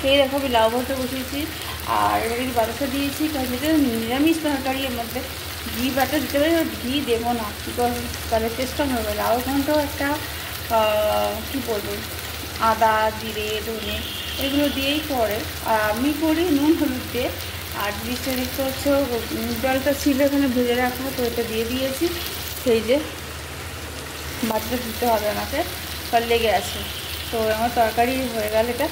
এই দেখো আমি লাউ ঘন্ট বসিয়েছি আর এবারে বাতাসা দিয়েছি, কারণ যেটা নিরামিষ তরকারি এর মধ্যে ঘি বাটা দিতে পারি, ঘি দেবো না বিকজ তাহলে টেস্টটা হবে। লাউ ঘন্টও একটা কী বলবো, আদা জিরে ধনে এগুলো দিয়েই করে, আর আমি করি নুন হলুদ দিয়ে। আর জিনিসটা দেখতে হচ্ছে জলটা ছিল এখানে ভেজে রাখা, তো এটা দিয়ে দিয়েছি। সেই যে বাটাটা দিতে হবে আমাকে, তার লেগে আছে। তো আমার তরকারি হয়ে গেল এটা।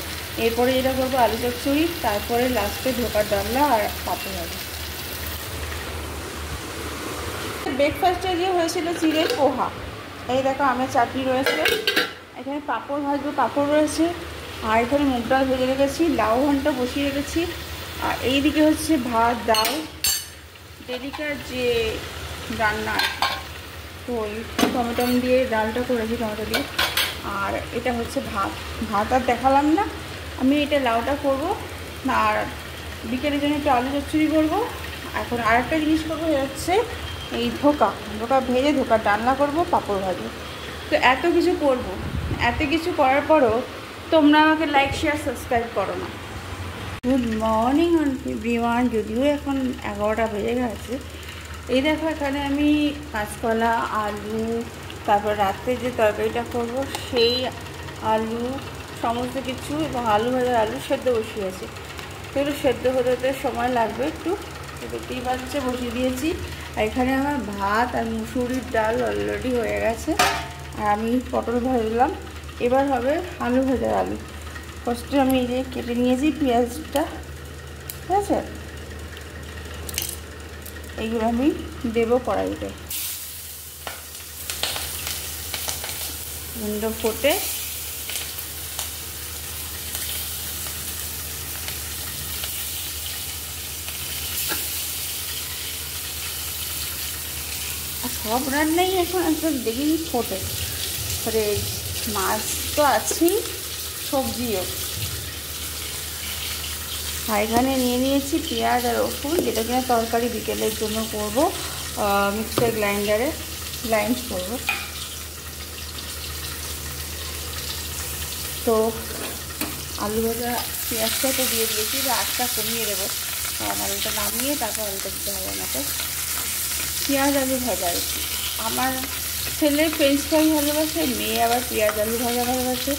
এরপরে যেটা করবো আলু চচ্চড়ি, তারপরে লাস্টে ধোকার ডালনা আর পাপড় হবে। ব্রেকফাস্টে যে হয়েছিল চিড়ের পোহা, এই দেখো আমের চাটনি রয়েছে, এখানে পাঁপড় ভাজবো, পাঁপড় রয়েছে, আর এখানে মুগ ডাল ভেজে রেখেছি, লাউ ঘন্ট বসিয়ে রেখেছি, আর এইদিকে হচ্ছে ভাত ডাল ডেলিকার যে রান্না, তো ওই টমেটো দিয়ে ডালটা করেছি টমেটো দিয়ে। আর এটা হচ্ছে ভাত, ভাত আর দেখালাম না আমি, এটা লাউটা করবো আর বিকেলের জন্য একটু আলু চচ্চড়ি করবো। এখন আর একটা জিনিস করবো হচ্ছে এই ধোকা ভেজে ধোকার ডালনা করবো, পাঁপড় ভাজবো। তো এত কিছু করবো, এত কিছু করার পরও তোমরা আমাকে লাইক শেয়ার সাবস্ক্রাইব করো না। গুড মর্নিং এভরিওয়ান, যদিও এখন 11টা বেজে গেছে। এই দেখো এখানে আমি কাঁচকলা আলু, তারপর রাত্রে যে তরকারিটা করবো সেই আলু সমস্ত কিছু এবং আলু ভাজা আলু সেদ্ধ বসিয়েছি। এগুলো সেদ্ধ হতে হতে সময় লাগবে একটু, দেখতেই পাচ্ছে বসিয়ে দিয়েছি। আর এখানে আমার ভাত আর মুসুরির ডাল অলরেডি হয়ে গেছে, আর আমি পটল ভাজলাম। এবার হবে আলু ভাজা আলু। ফার্স্টে আমি এই যে কেটে নিয়েছি পেঁয়াজটা, ঠিক আছে, এইগুলো আমি দেবো কড়াইতে। গুঁড়ো ফোটে সব রান্নাই এখন একদম দেখি ফোটে, ফ্রেশ মাছ তো আছেই, সবজিও। আর এখানে নিয়ে নিয়েছি পেঁয়াজ আর রসুন, যেটা কিনা তরকারি বিকেলের জন্য করবো, মিক্সার গ্রাইন্ডারে গ্রাইন্ড করবো। তো আলু ভাজা পেঁয়াজটা তো দিয়ে দিয়েছি, আটটা কমিয়ে দেবো, কারণ আলুটা নামিয়ে তারপর আলুটা দিতে হবে আমাকে। পেঁয়াজ আলু ভাজা আর কি, আমার ছেলে ফ্রেঞ্চ ফ্রাই ভালোবাসে, মেয়ে আবার পেঁয়াজ আলু ভাজা ভালোবাসে,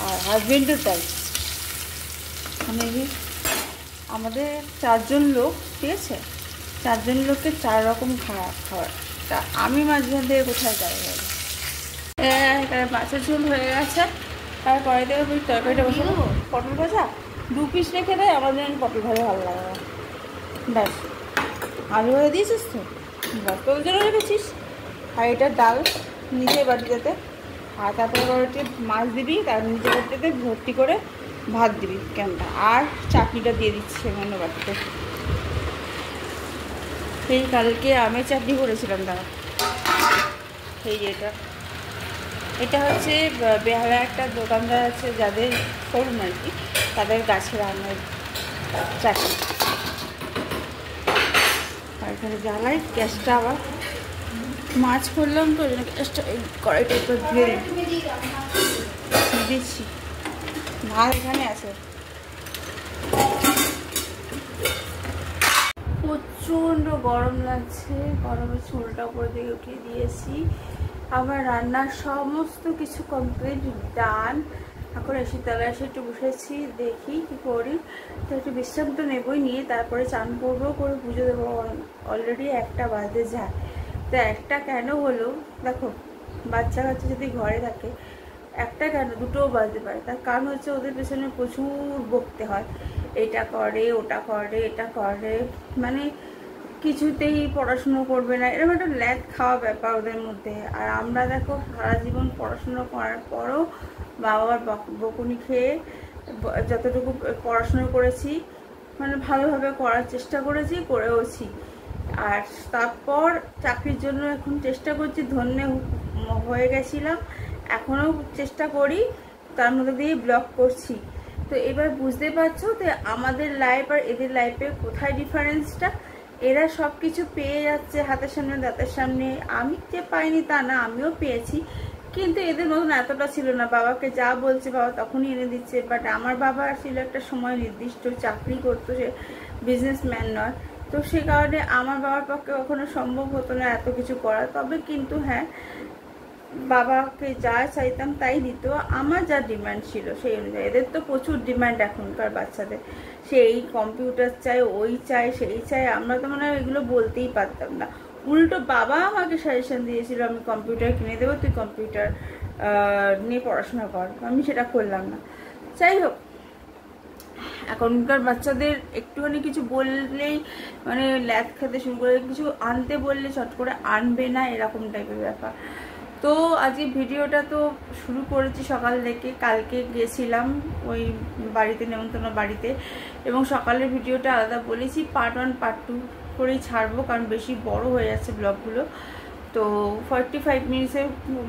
আর হাজবেন্ডও তাই। আমাদের 4 জন লোক, ঠিক আছে, 4 জন লোককে 4 রকম খাবার, তা আমি মাঝে মধ্যে কোথায় যাই বলে। এখানে মাছের ঝোল হয়ে গেছে, তারপরে দেবো ওই তরকারিটা বসাবো। পটল ভাজা 2 পিস রেখে দেয়, আমাদের পটল ভাজা ভালো লাগে না। ব্যাস, আলু ভাজা দিয়েছিস তো, ব্যাস তোর জন্য রেখেছিস। আর এটা ডাল নিচে বাটিটাতে, আর তারপরে বাটিতে মাছ দিবি, তার নিচে বাটিটাতে ভর্তি করে ভাত দিবি কেনটা, আর চাটনিটা দিয়ে দিচ্ছি অন্য বাটিতে। এই কালকে আমের চাটনি করেছিলাম দাদা, এই যে এটা হচ্ছে বেহালা একটা দোকানদার আছে যাদের শোরুম আর কি, তাদের গাছের আমের চাটনি। আর এখানে জ্বালাই গ্যাসটা, আবার মাছ করলাম তো ওই জন্য গ্যাসটা কড়াইটা একটু ধুয়ে দিচ্ছি। ভাত এখানে আছে, প্রচণ্ড গরম লাগছে, গরমে চুলটা উপরে দিকে উঠিয়ে দিয়েছি। আমার রান্নার সমস্ত কিছু কমপ্লিট ডান। এখন এসে তলায় এসে একটু বসেছি, দেখি কি করি। তো একটু বিশ্রাম তো নেবই, নিয়ে তারপরে চান করবো, করে পুজো দেবো। অলরেডি 1টা বাজে যায়। তো 1টা কেন হলো দেখো, বাচ্চা কাচ্চা যদি ঘরে থাকে 1টা কেন 2টোও বাজতে পারে। তার কারণ হচ্ছে ওদের পেছনে প্রচুর বকতে হয়, এটা করে ওটা করে এটা করে, মানে কিছুতেই পড়াশুনো করবে না, এরকম একটা ল্যাদ খাওয়া ব্যাপার ওদের মধ্যে। আর আমরা দেখো সারা জীবন পড়াশুনো করার পরও বাবার বকুনি খেয়ে যতটুকু পড়াশুনো করেছি, মানে ভালোভাবে করার চেষ্টা করেছি, করেওছি। আর তারপর চাকরির জন্য এখন চেষ্টা করছি, ধন্য হয়ে গেছিলাম, এখনও চেষ্টা করি, তার মধ্যে দিয়ে ব্লগ করছি। তো এবার বুঝতে পারছো যে আমাদের লাইফ আর এদের লাইফে কোথায় ডিফারেন্সটা। এরা সব কিছু পেয়ে যাচ্ছে হাতের সামনে দাঁতের সামনে, আমি যে পাইনি তা না, আমিও পেয়েছি, কিন্তু এদের মতন এতটা ছিল না, বাবাকে যা বলছে বাবা তখনই এনে দিচ্ছে। বাট আমার বাবা ছিল একটা সময় নির্দিষ্ট, চাকরি করতো, সে বিজনেসম্যান নয়, তো সে কারণে আমার বাবার পক্ষে কখনো সম্ভব হতো না এত কিছু করা। তবে কিন্তু হ্যাঁ, বাবাকে যা চাইতাম তাই দিত, আমার যা ডিমান্ড ছিল সেই অনুযায়ী। এদের তো প্রচুর ডিমান্ড এখনকার বাচ্চাদের, সেই কম্পিউটার চাই, ওই চাই, সেই চাই। আমরা তো মানে এগুলো বলতেই পারতাম না, উল্টো বাবা আমাকে সাজেশন দিয়েছিল আমি কম্পিউটার কিনে দেবো, তুই কম্পিউটার নিয়ে পড়াশোনা কর। আমি সেটা করলাম না। যাই হোক, এখনকার বাচ্চাদের একটুখানি কিছু বললেই মানে ল্যাদ খেতে শুরু করে, কিছু আনতে বললে চট করে আনবে না, এরকম টাইপের ব্যাপার। তো আজকে ভিডিওটা তো শুরু করেছি সকাল থেকে, কালকে গেছিলাম ওই বাড়িতে, নেমন্তন্ন বাড়িতে, এবং সকালের ভিডিওটা আলাদা বলেছি, পার্ট 1 পার্ট 2 করেই ছাড়বো, কারণ বেশি বড় হয়ে যাচ্ছে ব্লগগুলো। তো 45 মিনিটসে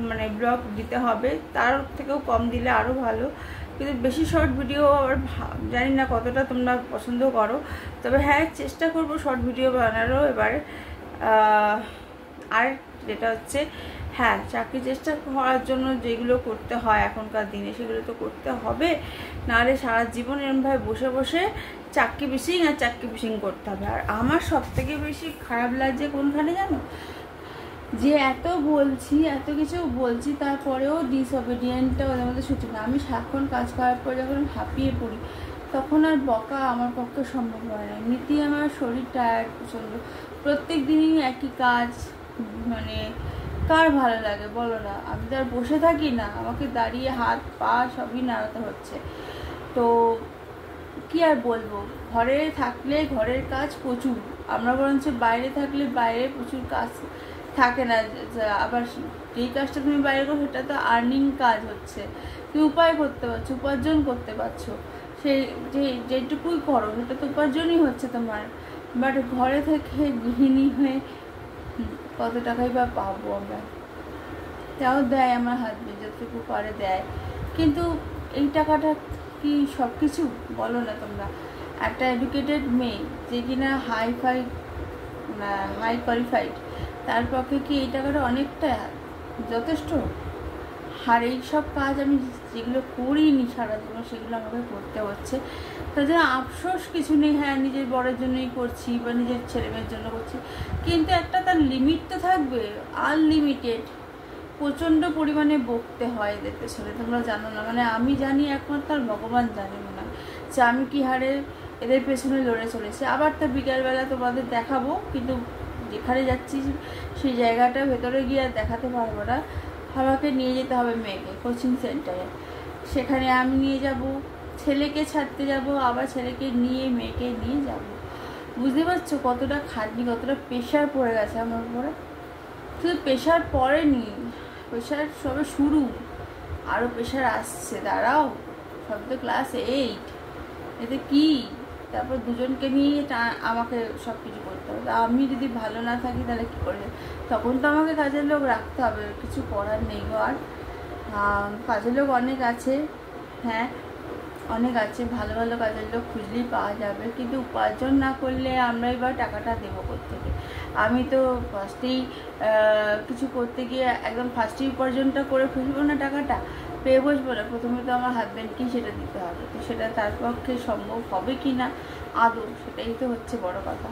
মানে ব্লগ দিতে হবে, তার থেকেও কম দিলে আরও ভালো, কিন্তু বেশি শর্ট ভিডিও আবার জানি না কতটা তোমরা পছন্দ করো। তবে হ্যাঁ, চেষ্টা করবো শর্ট ভিডিও বানারও এবার। আর যেটা হচ্ছে, হ্যাঁ, চাকরি চেষ্টা করার জন্য যেগুলো করতে হয় এখনকার দিনে সেগুলো তো করতে হবে, নাহলে সারা জীবন এরমভাবে বসে বসে চাকরি পিসিং আর চাকরি পিসিং করতে হবে। আর আমার সব থেকে বেশি খারাপ লাগছে কোনখানে জানো, যে এত বলছি, এত কিছু বলছি, তারপরেও ডিসঅবিডিয়েন্টটা ওদের মধ্যে ছুটি না। আমি সারাক্ষণ কাজ করার পর যখন হাঁপিয়ে পড়ি, তখন আর বকা আমার পক্ষে সম্ভব হয় না। এমনিতেই আমার শরীর টায়ার্ড প্রচণ্ড, প্রত্যেক দিনই একই কাজ, মানে কার ভালো লাগে বলো না? আমি তো আর বসে থাকি না, আমাকে দাঁড়িয়ে হাত পা সবই নাড়াতে হচ্ছে। তো কি আর বলবো, ঘরে থাকলে ঘরের কাজ প্রচুর, আমরা বরঞ্চ বাইরে থাকলে বাইরে প্রচুর কাজ থাকে না। আবার যেই কাজটা তুমি বাইরে করো সেটা তো আর্নিং কাজ হচ্ছে, তুমি উপায় করতে পারছো, উপার্জন করতে পারছো, সেই যেটুকুই করো সেটা তো উপার্জনই হচ্ছে তোমার। বাট ঘরে থেকে গৃহিণী হয়ে কত টাকাই বা পাবো আমরা? তাও দেয় আমার হাজবেন্ড, যতটুকু করে দেয়, কিন্তু এই টাকাটা কি সব কিছু বলো না তোমরা? একটা এডুকেটেড মেয়ে যে কিনা হাই কোয়ালিফাইড, তার পক্ষে কি এই টাকাটা অনেকটা যথেষ্ট? আর এই সব কাজ আমি যেগুলো করিনি সারা জীবন, সেগুলো আমাকে করতে হচ্ছে। তাদের আফসোস কিছু নেই, হ্যাঁ নিজের বরের জন্যই করছি বা নিজের ছেলেমেয়ের জন্য করছি, কিন্তু একটা তার লিমিট তো থাকবে। আনলিমিটেড প্রচণ্ড পরিমাণে বকতে হয় এদের পেছনে, তোমরা জানো না, মানে আমি জানি একমাত্র আর ভগবান জানে না যে আমি কি হারে এদের পেছনে লড়ে চলেছি। আবার তো বিকালবেলা তোমাদের দেখাবো, কিন্তু যেখানে যাচ্ছি সেই জায়গাটা ভেতরে গিয়ে আর দেখাতে পারবো না। আমাকে নিয়ে যেতে হবে মেয়েকে কোচিং সেন্টারে, সেখানে আমি নিয়ে যাব, ছেলেকে ছাড়তে যাব, আবার ছেলেকে নিয়ে মেয়েকে নিয়ে যাব। বুঝতে পারছো কতটা খাটনি, কতটা প্রেশার পড়ে গেছে আমার উপরে? শুধু প্রেশার পড়েনি, প্রেশার সবে শুরু, আরও প্রেশার আসছে, দাঁড়াও। সব তো ক্লাস 8, এতে কি? তারপর দুজনকে নিয়ে আমাকে সব কিছু করতে হবে। আমি যদি ভালো না থাকি তাহলে কী করে? তখন তো আমাকে কাজের লোক রাখতে হবে, কিছু করার নেই গো। আর কাজের লোক অনেক আছে, হ্যাঁ অনেক আছে, ভালো ভালো কাজের লোক খুঁজলেই পাওয়া যাবে, কিন্তু উপার্জন না করলে আমরাই বা টাকাটা দেবো কোত্থেকে? আমি তো ফার্স্টেই কিছু করতে গিয়ে একদম ফার্স্টেই উপার্জনটা করে ফেলবো না, টাকাটা পেয়ে বসবো না। প্রথমে তো আমার হাজব্যান্ডকেই সেটা দিতে হবে, তো সেটা তার পক্ষে সম্ভব হবে কি না আদৌ, সেটাই তো হচ্ছে বড় কথা।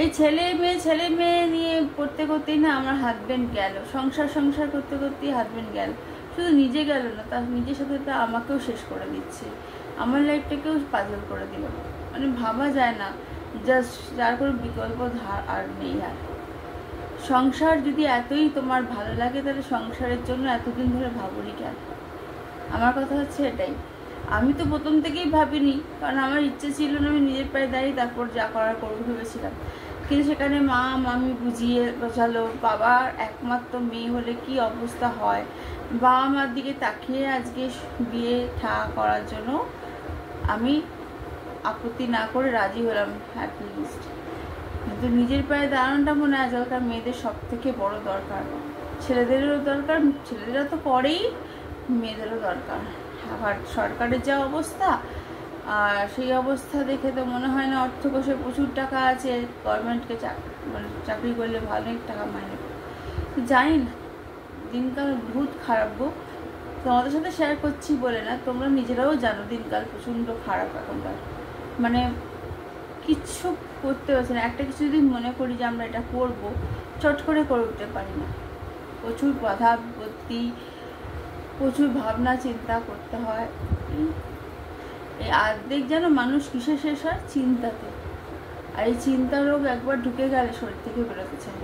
এই ছেলে মেয়ে নিয়ে করতে করতেই না আমার হাজব্যান্ড গেল, সংসার করতে করতেই হাজব্যান্ড গেল। শুধু নিজে গেল না, তার নিজের সাথে তা আমাকেও শেষ করে দিচ্ছে, আমার লাইফটাকেও পাজল করে দিল। মানে ভাবা যায় না, জাস্ট যার কোনো বিকল্প ধার আর নেই। আর সংসার যদি এতই তোমার ভালো লাগে, তাহলে সংসারের জন্য এতদিন ধরে ভাবনি কেন? আমার কথা হচ্ছে এটাই। আমি তো প্রথম থেকেই ভাবিনি, কারণ আমার ইচ্ছে ছিল না আমি নিজের পায়ে দাঁড়িয়ে তারপর যা করার করবো ভেবেছিলাম। কিন্তু সেখানে মা মামি বুঝিয়ে বোঝালো, বাবার একমাত্র মেয়ে হলে কি অবস্থা হয়, বাবা মার দিকে তাকিয়ে আজকে বিয়ে করার জন্য আমি আপত্তি না করে রাজি হলাম অ্যাটলিস্ট। কিন্তু নিজের পায়ে দাঁড়ানোটা মনে হয় আজকালকার মেয়েদের সব থেকে বড় দরকার। ছেলেদেরও দরকার, ছেলেদেরা তো করেই, মেয়েদেরও দরকার। আবার সরকারের যা অবস্থা, আর সেই অবস্থা দেখে তো মনে হয় না অর্থকোষে প্রচুর টাকা আছে, গভর্নমেন্টকে চাকরি করলে ভালোই টাকা মাইনে। জানি না, দিনকাল বহুত খারাপ গো। তোমাদের সাথে শেয়ার করছি বলে না, তোমরা নিজেরাও জানো দিনকাল প্রচণ্ড খারাপ এখনকার। মানে কিচ্ছু করতে পারছি না। একটা কিছু যদি মনে করি যে আমরা এটা করবো, চট করে উঠতে পারি না। প্রচুর বাধা বিপত্তি, প্রচুর ভাবনা চিন্তা করতে হয়। এই অর্ধেক যেন মানুষ কিসে শেষ হয়? চিন্তাতে। আর এই চিন্তা রোগ একবার ঢুকে গেলে শরীর থেকে বেরোতে চাই।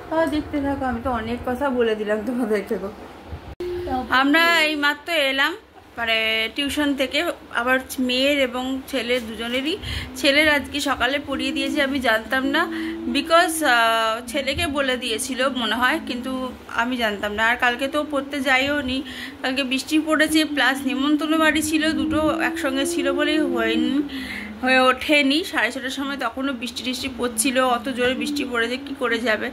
তাহলে দেখতে থাকো, আমি তো অনেক কথা বলে দিলাম তোমাদেরকে গো। আমরা এই মাত্র এলাম মানে টিউশন থেকে। আবার মেয়ের এবং ছেলের দুজনেরই। ছেলের আজকে সকালে পড়িয়ে দিয়েছি, আমি জানতাম না, বিকজ ছেলেকে বলে দিয়েছিল মনে হয়, কিন্তু আমি জানতাম না। আর কালকে তো পড়তে যাইও নি, কালকে বৃষ্টি পড়েছে, প্লাস নিমন্ত্রণ বাড়ি ছিল, দুটো একসঙ্গে ছিল বলেই হয়ে ওঠেনি। 6:30টার সময় তখনও বৃষ্টি টিষ্টি পড়ছিল, অত জোরে বৃষ্টি পড়েছে, কি করে যাবে।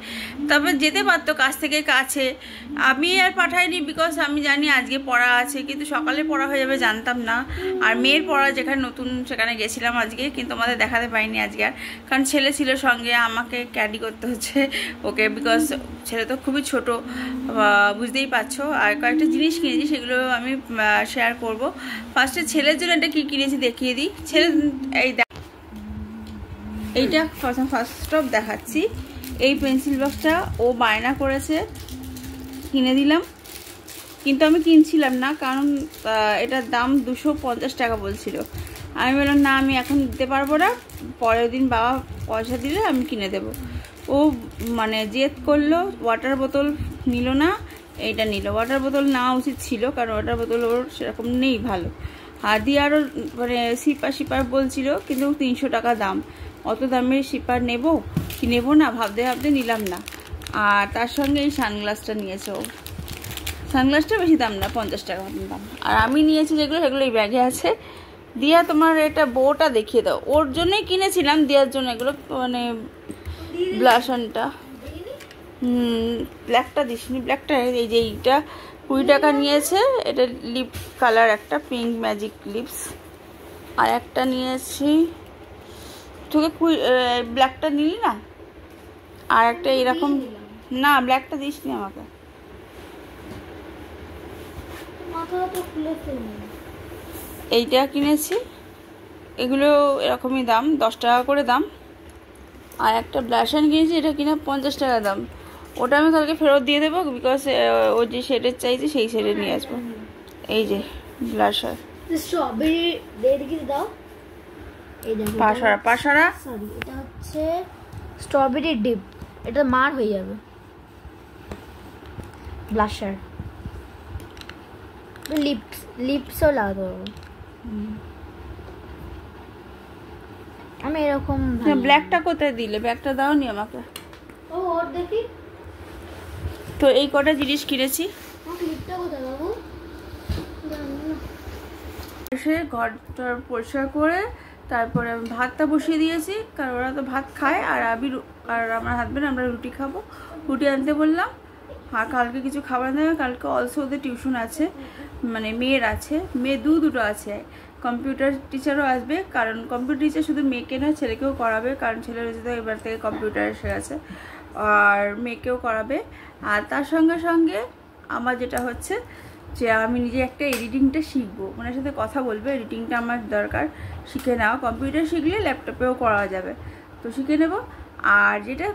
তবে যেতে পারতো, কাছ থেকে কাছে। আমি আর পাঠাইনি, বিকজ আমি জানি আজকে পড়া আছে, কিন্তু সকালে পড়া হয়ে যাবে জানতাম না। আর মেয়ের পড়া যেখানে নতুন সেখানে গেছিলাম আজকে, কিন্তু আমাদের দেখাতে পাইনি আজকে আর, কারণ ছেলে ছিল সঙ্গে, আমাকে ক্যারি করতে হচ্ছে ওকে, বিকজ ছেলে তো খুবই ছোট, বুঝতেই পারছো। আর কয়েকটা জিনিস কিনেছি, সেগুলো আমি শেয়ার করব। ফার্স্টে ছেলের জন্য এটা কী কিনেছি দেখিয়ে দিই। ছেলে এইটা ফার্স্ট অফ দেখাচ্ছি। এই পেন্সিল বক্সটা ও বায়না করেছে, কিনে দিলাম। কিন্তু আমি কিনছিলাম না, কারণ এটার দাম 250 টাকা বলছিল। আমি বললাম না, আমি এখন দিতে পারবো না, পরের দিন বাবা পয়সা দিলে আমি কিনে দেব। ও মানে জেদ করলো, ওয়াটার বোতল নিল না, এইটা নিল। ওয়াটার বোতল নেওয়া উচিত ছিল, কারণ ওয়াটার বোতল ওর সেরকম নেই ভালো। আর দিয়ে আরও মানে সিপার বলছিল, কিন্তু 300 টাকা দাম। অত দামের সিপার নেব কি নেব না ভাবতে ভাবতে নিলাম না। আর তার সঙ্গে এই সানগ্লাসটা নিয়েছে ও। সানগ্লাসটা বেশি দাম না, 50 টাকা মতন দাম। আর আমি নিয়েছি যেগুলো, সেগুলো এই ব্যাগে আছে। দিয়া তোমার এটা বউটা দেখিয়ে দাও, ওর জন্যই কিনেছিলাম, দেওয়ার জন্য এগুলো, মানে ব্লাশনটা। ব্ল্যাকটা দিসনি, ব্ল্যাকটা এই যে এইটা 20 টাকা নিয়েছে। এটা লিপ কালার, একটা পিঙ্ক ম্যাজিক লিপস। আর একটা নিয়েছি, তোকে ব্ল্যাকটা নিলি না? আর একটা এরকম, না ব্ল্যাকটা দিসনি আমাকে। এইটা কিনেছি, এগুলো এরকমই দাম, 10 টাকা করে দাম। আর একটা ব্লাশার কিনেছি, এটা কিনা 50 টাকা দাম। ওটা আমি কালকে ফেরত দিয়ে দেবো, বিকজ ও যে শেডের চাইছে সেই শেডে নিয়ে আসবো। এই যে ব্লাশার, পাশারা, সরি এটা হচ্ছে স্ট্রবেরি ডিপ, এটা মার হয়ে যাবে। ব্লাশার, লিপসও লাগাতে হবে। আমি এরকম ব্ল্যাকটা কোথায় দিলে? ব্ল্যাকটা দাও নি আমাকে। ও ওর দেখি তো এই কটা জিনিস কিনেছি। লিপটা কোথায় বাবু? এসে ঘরটা পরিষ্কার করে তারপরে আমি ভাতটা বসিয়ে দিয়েছি, কারণ ওরা তো ভাত খায়, আর আমি আর আমার হাজবেন্ড আমরা রুটি খাবো। রুটি আনতে বললাম। আর কালকে কিছু খাবার নেবে, কালকে অলসো ওদের টিউশন আছে, মানে মেয়ের আছে, মেয়ে দুটো আছে। কম্পিউটার টিচারও আসবে, কারণ কম্পিউটার টিচার শুধু মেয়েকে নয় ছেলেকেও করাবে, কারণ ছেলের হচ্ছে তো এবার থেকে কম্পিউটার এসে গেছে, আর মেয়েকেও করাবে। আর তার সঙ্গে সঙ্গে আমার যেটা হচ্ছে যে আমি নিজে একটা এডিটিংটা শিখবো, ওনার সাথে কথা বলবে, এডিটিংটা আমার দরকার, শিখে নেওয়া। কম্পিউটার শিখলে ল্যাপটপেও করা যাবে, তো শিখে নেব। আর যেটা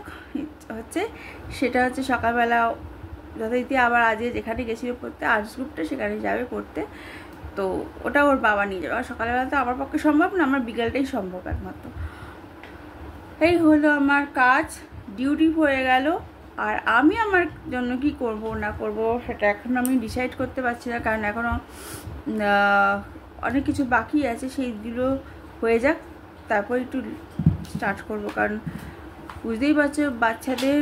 হচ্ছে সেটা হচ্ছে সকালবেলা যথারীতি আবার আজকে যেখানে গেছিলো পড়তে, আর্টস গ্রুপটা, সেখানে যাবে পড়তে। তো ওটা ওর বাবা নিয়ে যাবে। আর সকালবেলা তো আমার পক্ষে সম্ভব না, আমার বিকালটাই সম্ভব একমাত্র। এই হলো আমার কাজ, ডিউটি হয়ে গেল। আর আমি আমার জন্য কি করব না করব সেটা এখন আমি ডিসাইড করতে পারছি না, কারণ এখনও অনেক কিছু বাকি আছে, সেইগুলো হয়ে যাক তারপর একটু স্টার্ট করব। কারণ বুঝতেই পারছো বাচ্চাদের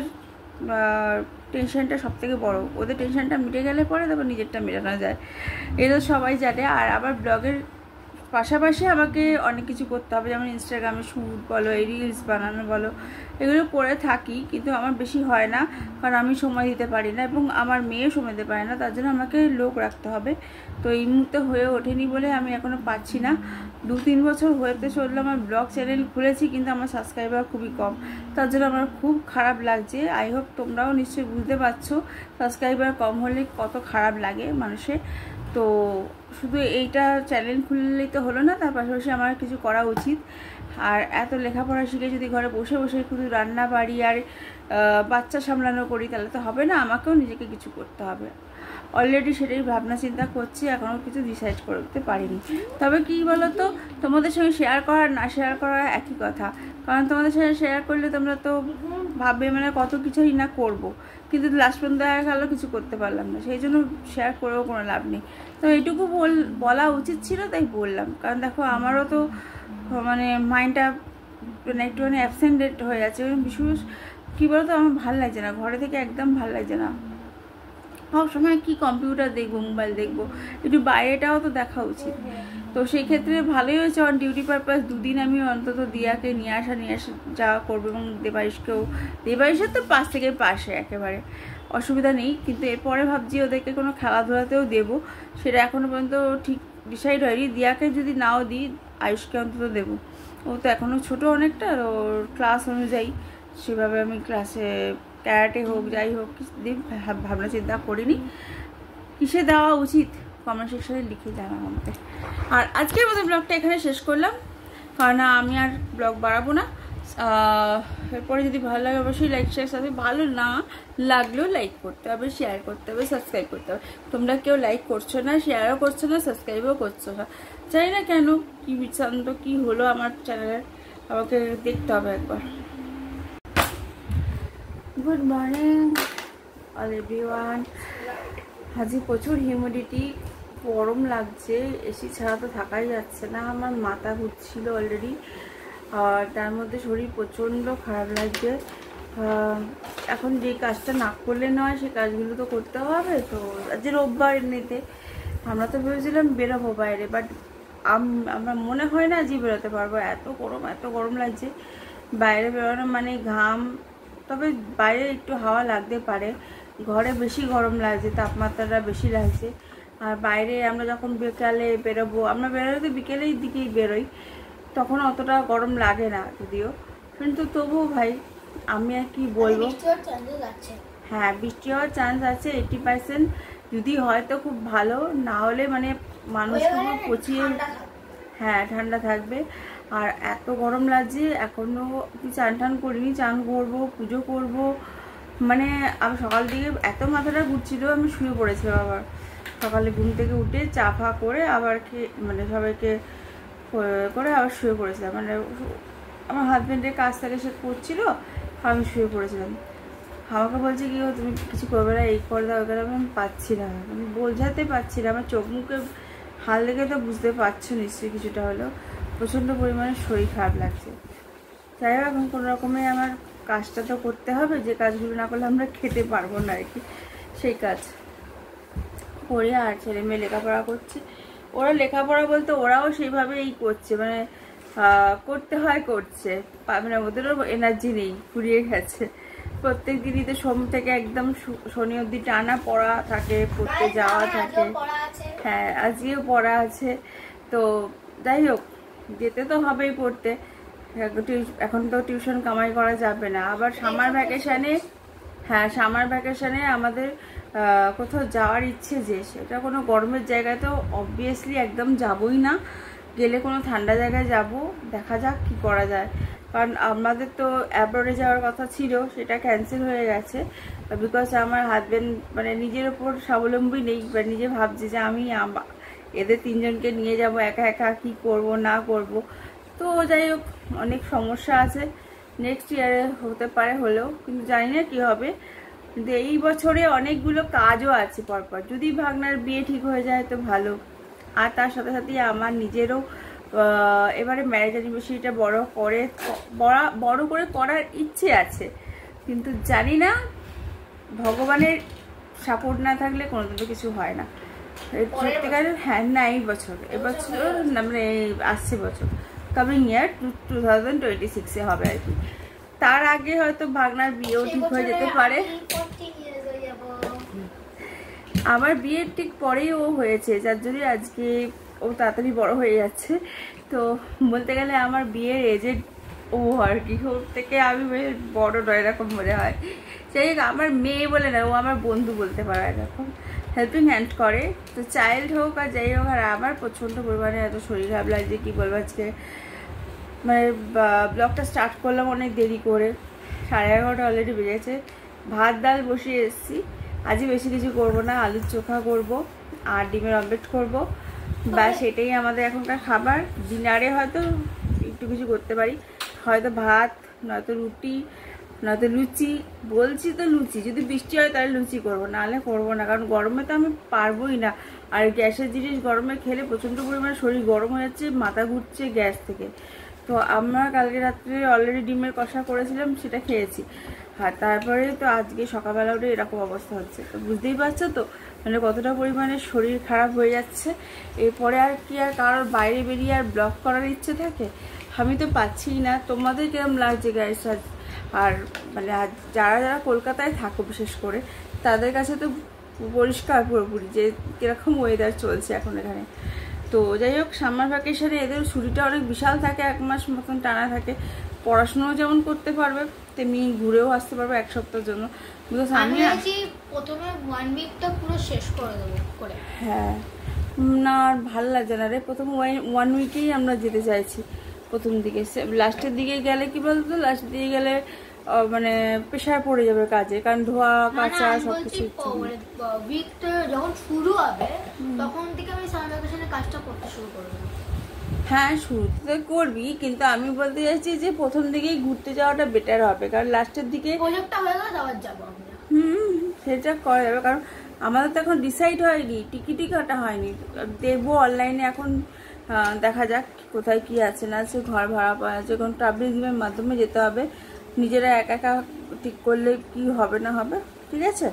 টেনশনটা সবথেকে বড়, ওদের টেনশনটা মিটে গেলে পরে তারপর নিজেরটা মেটানো যায়, এটা সবাই জানে। আর আবার ব্লগের পাশাপাশি আমাকে অনেক কিছু করতে হবে, যেমন ইনস্টাগ্রামে শ্যুট বলো, এই রিলস বানানো বলো, এগুলো করে থাকি, কিন্তু আমার বেশি হয় না, কারণ আমি সময় দিতে পারি না এবং আমার মেয়ে সময় দিতে পারে না, তার জন্য আমাকে লোক রাখতে হবে। তো এই মুহূর্তে হয়ে ওঠেনি বলে আমি এখনও পাচ্ছি না। 2-3 বছর হতে চললো আমার ব্লগ চ্যানেল খুলেছি, কিন্তু আমার সাবস্ক্রাইবার খুবই কম, তার জন্য আমার খুব খারাপ লাগছে। আই হোপ তোমরাও নিশ্চয়ই বুঝতে পারছো সাবস্ক্রাইবার কম হলে কত খারাপ লাগে মানুষের। তো শুধু এইটা চ্যানেল খুললেই তো হলো না, তার পাশাপাশি আমার কিছু করা উচিত। আর এত লেখাপড়া শিখে যদি ঘরে বসে বসে শুধু রান্না বাড়ি আর বাচ্চা সামলানো করি, তাহলে তো হবে না, আমাকেও নিজেকে কিছু করতে হবে। অলরেডি সেটাই ভাবনা চিন্তা করছি, এখনও কিছু ডিসাইড করতে পারিনি। তবে কী বলো তো, তোমাদের সঙ্গে শেয়ার করা না শেয়ার করা একই কথা, কারণ তোমাদের সঙ্গে শেয়ার করলে তোমরা তো ভাববে মানে কত কিছুই না করবো, কিন্তু লাস্ট পর্যন্ত দেখা গেল কিছু করতে পারলাম না, সেই জন্য শেয়ার করেও কোনো লাভ নেই। তো এইটুকু বলা উচিত ছিল, তাই বললাম। কারণ দেখো আমারও তো মানে মাইন্ডটা মানে একটুখানি অ্যাবসেন্টেড হয়ে যাচ্ছে, বিশেষ কী বলতো, আমার ভালো লাগছে না, ঘরে থেকে একদম ভালো লাগছে না। সব সময় কি কম্পিউটার দেখবো, মোবাইল দেখবো, একটু বাইরেটাও তো দেখা উচিত। তো সেই ক্ষেত্রে ভালোই হয়েছে অন ডিউটি পারপাস 2 দিন আমি অন্তত দিয়াকে নিয়ে আসা যাওয়া করবো, এবং দেবাইশের তো পাশ থেকে পাশে একেবারে অসুবিধা নেই। কিন্তু এরপরে ভাবছি ওদেরকে কোনো খেলাধুলাতেও দেবো, সেটা এখনও পর্যন্ত ঠিক ডিসাইড হয়নি। দিয়াকে যদি নাও দিই, আয়ুষকে অন্তত দেবো, ও তো এখনও ছোটো অনেকটা, ওর ক্লাস অনুযায়ী সেভাবে আমি ক্লাসে ক্যারাটে হোক যাই হোক ভাবনা চিন্তা করিনি। কিসে দেওয়া উচিত কমেন্ট সেকশনে লিখে জানাও আমাকে। আর আজকের মতো ব্লগটা এখানে শেষ করলাম, কারণ আমি আর ব্লগ বাড়াবো না। এরপরে যদি ভালো লাগে অবশ্যই লাইক শেয়ার, সাথে ভালো না লাগলেও লাইক করতে হবে, শেয়ার করতে হবে, সাবস্ক্রাইব করতে হবে। তোমরা কেউ লাইক করছো না, শেয়ারও করছো না, সাবস্ক্রাইবও করছো না, জানি না কেন, কি বৃত্তান্ত কি হলো আমার চ্যানেলের, আমাকে দেখতে হবে একবার। Good morning all everyone. আজকে প্রচুর হিউমিডিটি, গরম লাগছে, এসি ছাড়া তো থাকাই যাচ্ছে না, আমার মাথা ঘুরছিল অলরেডি, আর তার মধ্যে শরীর প্রচণ্ড খারাপ লাগছে। এখন যে কাজটা না করলে নয়, সে কাজগুলো তো করতে হবে। তো আজ রোববার, এমনিতে আমরা তো ভেবেছিলাম বেরোবো বাইরে, বাট আমার মনে হয় না যে বেরোতে পারবো, এত গরম লাগছে। বাইরে বেরোনো মানে ঘাম, তবে বাইরে একটু হাওয়া লাগতে পারে, ঘরে বেশি গরম লাগছে, তাপমাত্রাটা বেশি লাগছে। আর বাইরে আমরা যখন বিকালে বেরোবো, আমরা বেরোলে তো বিকেলের দিকেই বেরোই, তখন অতটা গরম লাগে না যদিও, কিন্তু তবুও ভাই আমি আর কি বলবো। হ্যাঁ, বৃষ্টি হওয়ার চান্স আছে 80%, যদি হয় তো খুব ভালো, না হলে মানে মানুষ পুরো পচিয়ে, হ্যাঁ ঠান্ডা থাকবে। আর এত গরম লাগছে, এখনও চান টান করিনি, চান করবো, পুজো করব, মানে আমি সকাল থেকে এত মাথাটা ঘুরছিল, আমি শুয়ে পড়েছিলাম। আবার সকালে ঘুম থেকে উঠে চা ফা করে আবার মানে সবাইকে করে আবার শুয়ে পড়েছিলাম। মানে আমার হাজব্যান্ডের কাজ থেকে সে করছিল, আমি শুয়ে পড়েছিলাম। আমাকে বলছে কি, তুমি কিছু করবে না, এই করে দাও, ওই আমি পাচ্ছি না, আমি বোঝাতে পারছি না, আমার চোখ মুখে হাল দেখে তো বুঝতে পারছো নিশ্চয়ই কিছুটা হলেও, প্রচণ্ড পরিমাণে শরীর খারাপ লাগছে। তাই এখন কোনো রকমে আমার কাজটা তো করতে হবে, যে কাজগুলো না করলে আমরা খেতে পারবো না আর কি, সেই কাজ করে। আর ছেলে মেয়ে লেখাপড়া করছে, ওরা লেখাপড়া বলতে ওরাও সেইভাবেই করছে, মানে করতে হয় করছে, মানে ওদেরও এনার্জি নেই, ফুরিয়ে গেছে। প্রত্যেক দিনই তো সোম থেকে একদম শনি অবধি টানা পড়া থাকে, পড়তে যাওয়া থাকে। হ্যাঁ, আজকেও পড়া আছে। তো যাই হোক, যেতে তো হবেই পড়তে, এখন তো টিউশন কামাই করা যাবে না। আবার সামার ভ্যাকেশানে, হ্যাঁ সামার ভ্যাকেশানে আমাদের কোথাও যাওয়ার ইচ্ছে, যে সেটা কোনো গরমের জায়গায় তো অবভিয়াসলি একদম যাবই না, গেলে কোনো ঠান্ডা জায়গায় যাব, দেখা যাক কি করা যায়। কারণ আমাদের তো অ্যাব্রডে যাওয়ার কথা ছিল, সেটা ক্যান্সেল হয়ে গেছে, বিকজ আমার হাজব্যান্ড মানে নিজের ওপর স্বাবলম্বী নেই, বা নিজে ভাবছে যে আমি এদের 3 জনকে নিয়ে যাব, একা একা কি করব না করব। তো যাই হোক, অনেক সমস্যা আছে, নেক্সট ইয়ারে হতে পারে হলেও, কিন্তু জানি না কী হবে। কিন্তু এই বছরে অনেকগুলো কাজও আছে পরপর, যদি ভাগনার বিয়ে ঠিক হয়ে যায় তো ভালো। আর তার সাথে সাথে আমার নিজেরও এবারে ম্যারেজ অ্যানিভার্সারিটা বড় করে করার ইচ্ছে আছে, কিন্তু জানি না, ভগবানের সাপোর্ট না থাকলে কোনোদিনও কিছু হয় না। সত্যিকারের হ্যাঁ না, এই বছর এবছর না, মানে আসছে বছর কামিং ইয়ার 2026-এ হবে আর কি। তার আগে হয়তো ভাগনার বিয়েও ঠিক হয়ে যেতে পারে। আমার বিয়ের ঠিক পরেই ও হয়েছে, যার জন্য আজকে ও তাড়াতাড়ি বড় হয়ে যাচ্ছে। তো বলতে গেলে আমার বিয়ের এজেড ও আর কি, ওর থেকে আমি বড় নয় এরকম মনে হয়। যাই হোক, আমার মেয়ে বলে না, ও আমার বন্ধু বলতে পারে, এরকম হেল্পিং হ্যান্ড করে। তো চাইল্ড হোক আর যাই হোক, আর আমার প্রচণ্ড পরিমাণে এত শরীর খারাপ লাগছে কী বলবো। আজকে মানে ব্লগটা স্টার্ট করলাম অনেক দেরি করে, 11:30 অলরেডি বেজেছে। ভাত ডাল বসিয়ে এসেছি, আজই বেশি কিছু করব না, আলুর চোখা করব আর ডিমের অমলেট করব, বা সেটাই আমাদের এখনকার খাবার। ডিনারে হয়তো একটু কিছু করতে পারি, হয়তো ভাত, নয়তো রুটি, নয়তো লুচি। বলছি তো লুচি, যদি বৃষ্টি হয় তাহলে লুচি করবো, নাহলে করবো না, কারণ গরমে তো আমি পারবোই না। আর গ্যাসের জিনিস গরমে খেলে প্রচণ্ড পরিমাণে শরীর গরম হয়ে যাচ্ছে, মাথা ঘুরছে গ্যাস থেকে। তো আমরা কালকে রাত্রে অলরেডি ডিমের কষা করেছিলাম, সেটা খেয়েছি। আর তারপরে তো আজকে সকালবেলা উঠে এরকম অবস্থা হচ্ছে, তো বুঝতেই পারছো তো মানে কতটা পরিমাণে শরীর খারাপ হয়ে যাচ্ছে। এরপরে আর কি আর কারোর বাইরে বেরিয়ে আর ব্লগ করার ইচ্ছে থাকে? আমি তো পাচ্ছি না। তোমাদের কিরম লাগছে গাইস? আর মানে যারা যারা কলকাতায় থাকো বিশেষ করে, তাদের কাছে তো পরিষ্কার পুরোপুরি যে কীরকম ওয়েদার চলছে এখন এখানে। তো যাই হোক, সামার ভ্যাকেশনে এদের ছুটিটা অনেক বিশাল থাকে, 1 মাস মতন টানা থাকে। পড়াশোনাও যেমন করতে পারবে, তেমনি ঘুরেও আসতে পারবে 1 সপ্তাহের জন্য। আমি প্রথমে 1 উইকটা পুরো শেষ করে দেবো করে। হ্যাঁ না, আর ভালো লাগছে না রে। প্রথম 1 উইকেই আমরা যেতে চাইছি প্রথম দিকে। লাস্টের দিকে গেলে কি বলতো, লাস্টের দিকে গেলে মানে প্রেশার পড়ে যাবে কাজে, কারণ ধোয়া কাচা সবকিছু। উইকটা যখন শুরু হবে তখন থেকে আমি সামার ভ্যাকেশনে কাজটা করতে শুরু করব। হ্যাঁ শুরুতে করবি, কিন্তু আমি বলতে চাইছি যে প্রথম দিকেই ঘুরতে যাওয়াটা বেটার হবে, কারণ লাস্টের দিকে প্রজেক্টটা হয়ে গেলে আবার যাবো আমরা। সেটা করা যাবে, কারণ আমাদের তো এখন ডিসাইড হয়নি, টিকিটই কাটা হয়নি। দেখবো অনলাইনে এখন, দেখা যাক কোথায় কি আছে না আছে, ঘর ভাড়া পাওয়া আছে, কারণ ট্রাভেলিংয়ের মাধ্যমে যেতে হবে। নিজেরা একা একা ঠিক করলে কি হবে না হবে। ঠিক আছে,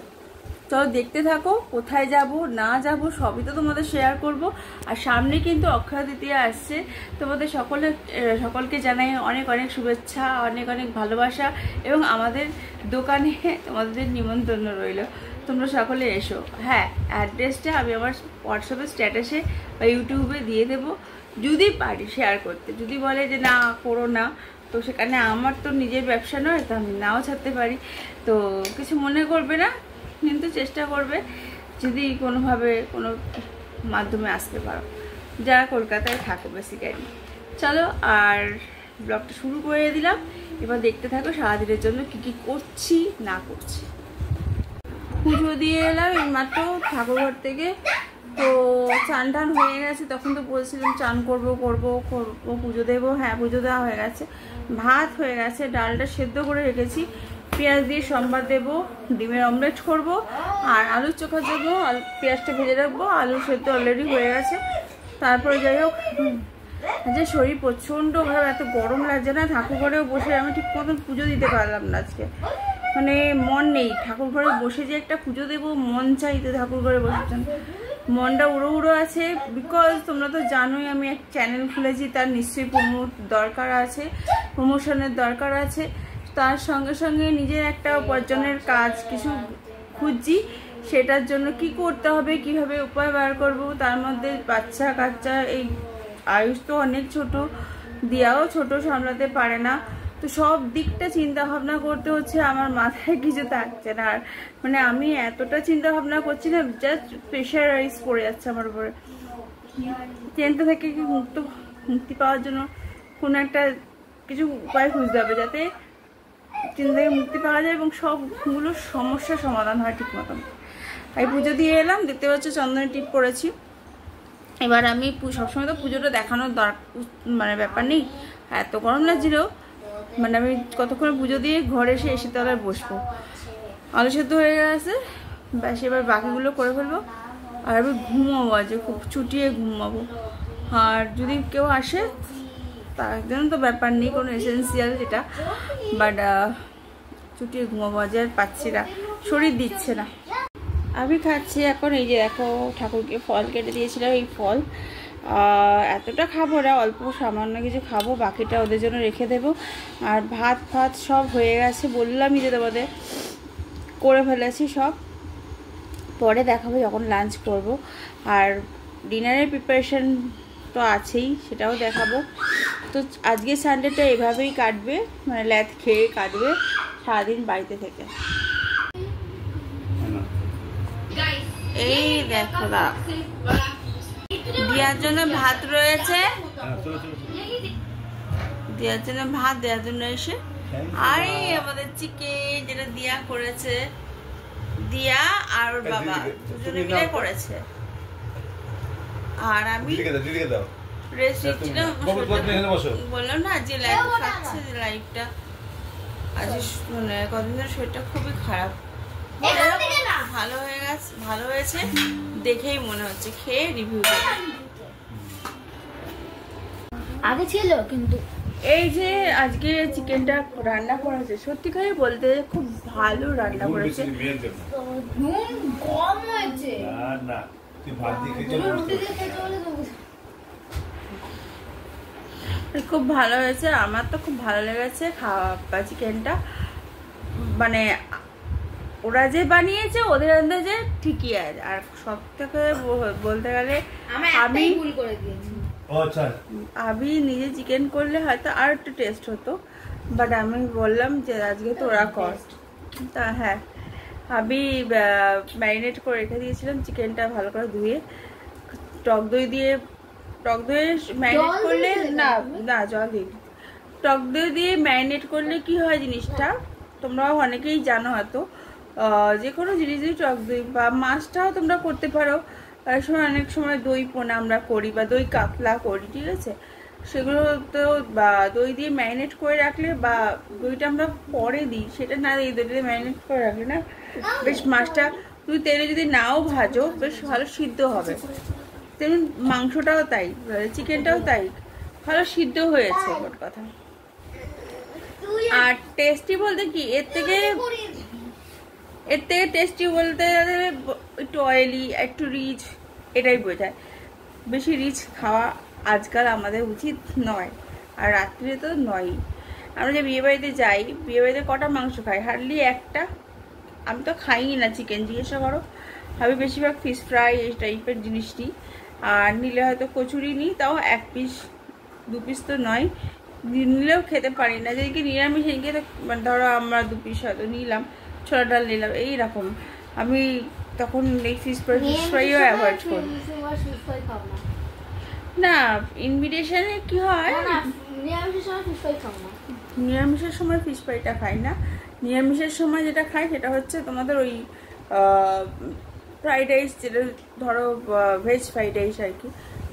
চলো দেখতে থাকো, কোথায় যাব না যাব সবই তো তোমাদের শেয়ার করব। আর সামনে কিন্তু অক্ষয় তৃতীয়া আসছে, তোমাদের সকলকে জানাই অনেক অনেক শুভেচ্ছা, অনেক অনেক ভালোবাসা, এবং আমাদের দোকানে তোমাদের নিমন্ত্রণ রইল, তোমরা সকলে এসো। হ্যাঁ, অ্যাড্রেসটা আমি আমার হোয়াটসঅ্যাপে স্ট্যাটাসে বা ইউটিউবে দিয়ে দেবো, যদি পারি শেয়ার করতে। যদি বলে যে না করো না, তো সেখানে আমার তো নিজের ব্যবসা নয়, তো আমি নাও ছাড়তে পারি। তো কিছু মনে করবে না, কিন্তু চেষ্টা করবে যদি কোনোভাবে কোনো মাধ্যমে আসতে পারো, যারা কলকাতায় থাকো বেসিক্যালি। চলো, আর ব্লগটা শুরু করে দিলাম, এবার দেখতে থাকো সারাদিনের জন্য কি কি করছি না করছি। পুজো দিয়ে এলাম এইমাত্র ঠাকুরঘর থেকে, তো চান টান হয়ে গেছে। তখন তো বলছিলাম চান করবো পুজো দেবো। হ্যাঁ, পুজো দেওয়া হয়ে গেছে, ভাত হয়ে গেছে, ডালটা সেদ্ধ করে রেখেছি, পেঁয়াজ দিয়ে সম্বার দেবো, ডিমের অমলেট করব, আর আলুর চোখার জন্য পেঁয়াজটা ভেজে রাখবো। আলু সেদ্ধ অলরেডি হয়ে গেছে। তারপরে যাই হোক, যে শরীর প্রচণ্ডভাবে এত গরম লাগছে না, ঠাকুর ঘরেও বসে আমি ঠিক মতন পুজো দিতে পারলাম না আজকে। মানে মন নেই ঠাকুর ঘরে বসে যে একটা পুজো দেবো, মন চাইতে ঠাকুর ঘরে বসেছেন, মনটা উড়ো উড়ো আছে। বিকজ তোমরা তো জানোই আমি এক চ্যানেল খুলেছি, তার নিশ্চয়ই দরকার আছে, প্রমোশনের দরকার আছে। তার সঙ্গে সঙ্গে নিজের একটা উপার্জনের কাজ কিছু খুঁজছি, সেটার জন্য কি করতে হবে, কিভাবে উপায় বার করব। তার মধ্যে বাচ্চা কাচ্চা, এই আয়ুষ তো অনেক ছোট, দিয়াও ছোট, সামলাতে পারে না। তো সব দিকটা চিন্তা ভাবনা করতে হচ্ছে, আমার মাথায় কিছু থাকছে না। আর মানে আমি এতটা চিন্তা ভাবনা করছি না, জাস্ট প্রেশারাইজ পড়ে যাচ্ছে আমার উপরে। চিন্তা থেকে মুক্তি পাওয়ার জন্য কোনো একটা কিছু উপায় খুঁজতে হবে, যাতে চিন্তা থেকে মুক্তি পাওয়া যায় এবং সবগুলো সমস্যার সমাধান হয় ঠিক মতন। তাই পুজো দিয়ে এলাম, দেখতে পাচ্ছ চন্দনের টিপ পরেছি। এবার আমি সবসময় তো পুজোটা দেখানোর মানে ব্যাপার নেই, এত গরম লাগছিল, মানে আমি কতক্ষণ পুজো দিয়ে ঘরে এসে তলায় বসবো। আলু সেদ্ধ হয়ে গেছে, ব্যাস এবার বাকিগুলো করে ফেলবো, আর আমি ঘুমাবো, আজকে খুব চুটিয়ে ঘুমাবো। আর যদি কেউ আসে তার জন্য তো ব্যাপার নেই, কোনো এসেন্সিয়াল যেটা, বাট চুটিয়ে ঘুমাবো, আজ আর পাচ্ছি না, শরীর দিচ্ছে না। আমি খাচ্ছি এখন। এই যে দেখো ঠাকুরকে ফল কেটে দিয়েছিলাম, এই ফল এতটা খাবো না, অল্প সামান্য কিছু খাবো, বাকিটা ওদের জন্য রেখে দেবো। আর ভাত ফাত সব হয়ে গেছে, বললামই যে তোমাদের করে ফেলেছি সব, পরে দেখাবো যখন লাঞ্চ করব। আর ডিনারের প্রিপারেশন তো আছেই, সেটাও দেখাবো। তো আজকে সানডেটা এভাবেই কাটবে, মানে ল্যাথ খেয়ে কাটবে সারাদিন বাড়িতে থেকে। এই দেখো দিয়ার জন্য ভাত রয়েছে, দিয়ার জন্য ভাত দেওয়ার জন্য এসে, আর এই আমাদের চিকেন যেটা দিয়া করেছে, দিয়া আর ওর বাবা দুজনে মিলে করেছে। আর আমি রেস্ট নিচ্ছিলাম, বললাম না যে লাইফ খাচ্ছে, যে লাইফটা আজ মানে কদিন ধরে শরীরটা খুবই খারাপ, ভালো হয়ে গেছে, ভালো হয়েছে দেখেই মনে হচ্ছে, খেয়ে রিভিউ করব। আগে ছিল কিন্তু এই যে আজকে চিকেনটা রান্না করেছে, সত্যি করে বলতে খুব ভালো রান্না করেছে। নুন কম হয়েছে, না তুই ভাত দিয়ে খুব ভালো হয়েছে, আমার তো খুব ভালো লেগেছে খাওয়া চিকেনটা। মানে ওরা যে বানিয়েছে ওদের আন্দাজে ঠিকই আছে। আর সব থেকে বলতে গেলে আমি ভুল করে দিয়েছি, আমি নিজে চিকেন করলে হয়তো আর একটু টেস্ট হতো, বাট আমি বললাম যে আজকে তো ওরা কর। তা হ্যাঁ, আমি ম্যারিনেট করে রেখে দিয়েছিলাম চিকেনটা ভালো করে ধুয়ে, টক দই দিয়ে, টক দই ম্যারিনেট করলে না না জল দিই, টক দই দিয়ে ম্যারিনেট করলে কি হয় জিনিসটা তোমরা অনেকেই জানো হয়তো, যে কোনো জিনিসই টক দই বা মাছটাও তোমরা করতে পারো, অনেক সময় দই পোনা আমরা করি বা দই কাতলা করি, ঠিক আছে, সেগুলো তো বা দই দিয়ে ম্যারিনেট করে রাখলে বা দইটা আমরা পরে দিই, সেটা না এই দই দিয়ে ম্যারিনেট করে রাখলে না বেশ মাছটা তুমি তেলে যদি নাও ভাজো বেশ ভালো সিদ্ধ হবে। তেমন মাংসটাও তাই, চিকেনটাও তাই ভালো সিদ্ধ হয়েছে মোট কথা। আর টেস্টি বলতে কি এর থেকে টেস্টি বলতে একটু অয়েলি একটু রিচ, এটাই বোঝায়। বেশি রিচ খাওয়া আজকাল আমাদের উচিত নয়, আর রাত্রিরে তো নয়ই। আমরা যে বিয়েবাড়িতে যাই, বিয়েবাড়িতে কটা মাংস খাই? হার্ডলি একটা। আমি তো খাই না চিকেন, জিজ্ঞাসা করো। আমি বেশিরভাগ ফিশ ফ্রাই এই টাইপের জিনিস নিই, আর নিলে হয়তো কচুরি নিই, তাও 1 পিস 2 পিস তো নয়, নিলেও খেতে পারি না। যেদিকে নিরামিষ সেদিকে তো ধরো আমরা 2 পিস হয়তো নিলাম, ছোলা ডাল নিলাম, এইরকম। আমি তখন এই ফিশ ফ্রাইও অ্যাভয়েড করি না। ইনভিটেশনে কি হয়, নিরামিষের সময় ফিশ ফ্রাইটা খাই না। নিরামিষের সময় যেটা খাই সেটা হচ্ছে তোমাদের ওই ফ্রাইড রাইস, যেটা ধরো ভেজ ফ্রাইড রাইস আর কি,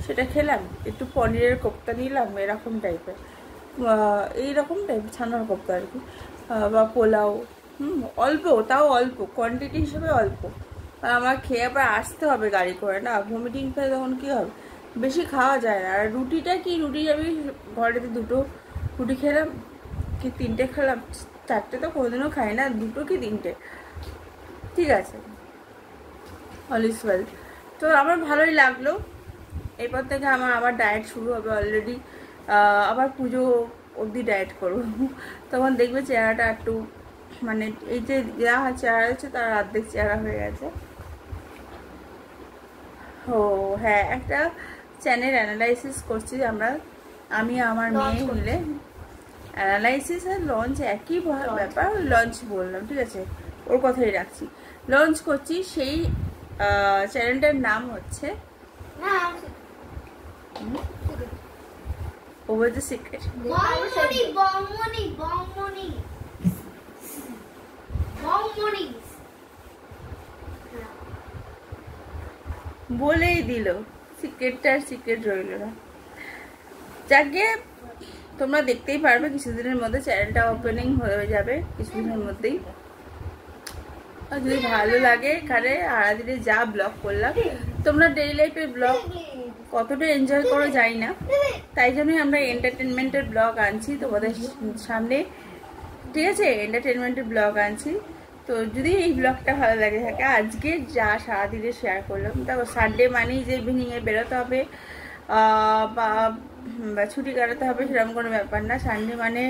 সেটা খেলাম, একটু পনিরের কোপ্তা নিলাম, এরকম টাইপের, এইরকম টাইপ ছানার কোপ্তা আর কি, বা পোলাও, অল্প, তাও অল্প কোয়ান্টিটি হিসেবে অল্প। আর আমার খেয়ে আবার আসতে হবে গাড়ি করে, না ভমিটিং খেলে তখন কী হবে, বেশি খাওয়া যায় না। আর রুটিটা কি, রুটি আমি ঘরেতে 2টো রুটি খেলাম কি 3টে খেলাম, 4টে তো কোনোদিনও খাই না, 2টো কি 3টে, ঠিক আছে, অল ইজ ওয়েল। তো আমার ভালোই লাগলো। এরপর থেকে আমার ডায়েট শুরু হবে অলরেডি, আবার পুজো অবধি ডায়েট করবো, তখন দেখবে চেহারাটা একটু মানে এই যে যা চেহারা আছে তার অর্ধেক চেহারা হয়ে গেছে। ও হ্যাঁ, একটা চ্যানেল অ্যানালাইসিস করছি আমরা, আমি আমার মেয়ে মিলে। অ্যানালাইসিস আর লঞ্চ একই ব্যাপার, লঞ্চ বললাম, ঠিক আছে, ওর কথাই রাখছি। লঞ্চ করছি, সেই চ্যানেলটার নাম হচ্ছে ওভার দ্য সিক্রেট। বলেই দিল, সিক্রেটটা আর সিক্রেট রইল না। যাকে তোমরা দেখতেই পারবে কিছুদিনের মধ্যে, চ্যানেলটা ওপেনিং হয়ে যাবে কিছুদিনের মধ্যেই। আর যদি ভালো লাগে এখানে সারাদিনে যা ব্লগ করলাম, তোমরা ডেইলি লাইফের ব্লগ কতটা এনজয় করো জানি না, তাই জন্যই আমরা এন্টারটেনমেন্টের ব্লগ আনছি তোমাদের সামনে, ঠিক আছে, এন্টারটেনমেন্টের ব্লগ আনছি। তো যদি এই ব্লগটা ভালো লাগে থাকে, আজকে যা সারাদিনে শেয়ার করলাম, দেখো সানডে মানেই যে ইভিনিংয়ে বেরোতে হবে বা ছুটি কাটাতে হবে সেরকম কোনো ব্যাপার না। সানডে মানে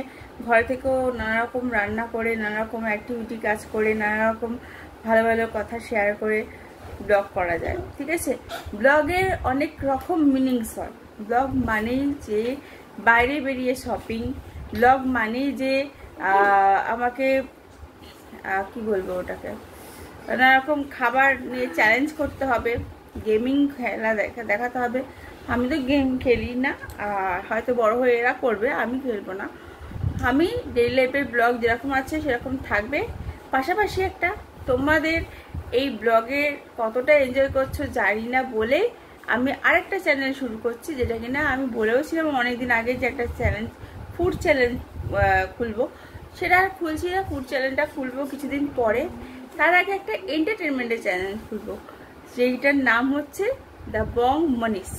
ঘর থেকেও নানা রকম রান্না করে, নানা রকম অ্যাক্টিভিটি কাজ করে, নানা রকম ভালো ভালো কথা শেয়ার করে ব্লগ করা যায়, ঠিক আছে। ব্লগের অনেক রকম মিনিংস হয়। ব্লগ মানেই যে বাইরে বেরিয়ে শপিং, ব্লগ মানেই যে আমাকে কি বলবো ওটাকে, নানা রকম খাবার নিয়ে চ্যালেঞ্জ করতে হবে, গেমিং খেলা দেখাতে হবে। আমি তো গেম খেলি না, হয়তো বড় হয়ে এরা করবে, আমি খেলবো না। আমি ডেইলি লাইফের ব্লগ যেরকম আছে সেরকম থাকবে, পাশাপাশি একটা তোমাদের এই ব্লগে কতটা এনজয় করছো জানি না বলে আমি আরেকটা চ্যানেল শুরু করছি, যেটা কিনা আমি বলেও ছিলাম অনেকদিন আগে যে একটা চ্যালেঞ্জ, ফুড চ্যালেঞ্জ খুলবো। সেটা আর খুলছি না, ফুড চ্যানেলটা খুলবো কিছুদিন পরে। তার আগে একটা এন্টারটেনমেন্টের চ্যানেল খুলবো, যেইটার নাম হচ্ছে দ্য বং মনীষ,